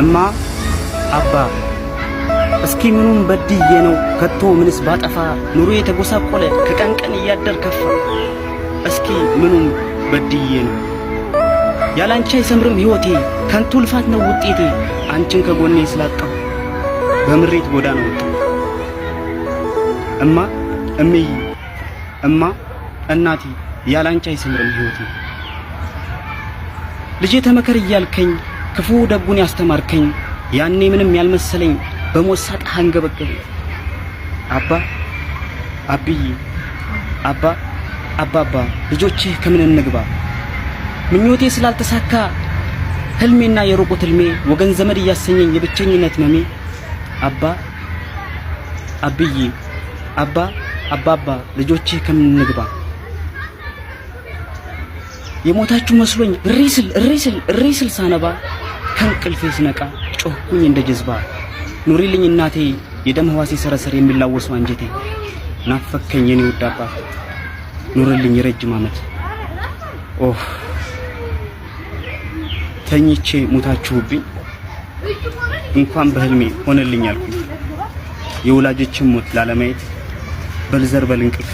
እማ አባ እስኪ ምኑን በድዬ ነው ከቶ ምንስ ባጠፋ ኑሮ የተጎሳቆለ ከቀን ቀን እያደር ከፋ። እስኪ ምኑን በድዬ ነው ያላንቺ አይሰምርም ሕይወቴ ከንቱ ልፋት ነው ውጤቴ። አንቺን ከጎኔ ስላጣሁ በምሬት ጎዳና ወጣሁ። እማ እምዬ እማ እናቴ ያላንቺ አይሰምርም ሕይወቴ። ልጄ ተመከር እያልከኝ ክፉ ደጉን ያስተማርከኝ ያኔ ምንም ያልመሰለኝ በሞት ሳጣህ አንገበገበኝ። አባ አብዬ አባ አባባ ልጆችህ ከምን እንግባ ምኞቴ ስላልተሳካ ህልሜና የሩቁት ህልሜ ወገን ዘመድ እያሰኘኝ የብቸኝነት መሜ። አባ አብዬ አባ አባባ ልጆችህ ከምን እንግባ የሞታችሁ መስሎኝ እሪስል ሳነባ ከእንቅልፌ ስነቃ ጮህኩኝ እንደ ጀዝባ። ኑሪልኝ እናቴ የደም ህዋሴ ሰረሰር የሚላወሱ አንጀቴ። ናፈከኝ የኔ ውድ አባት ኑሪልኝ ረጅም ዓመት። ኦህ ተኝቼ ሞታችሁብኝ እንኳን በህልሜ ሆነልኝ አልኩኝ። የወላጆችን ሞት ላለማየት በልዘር በልንቅልፍ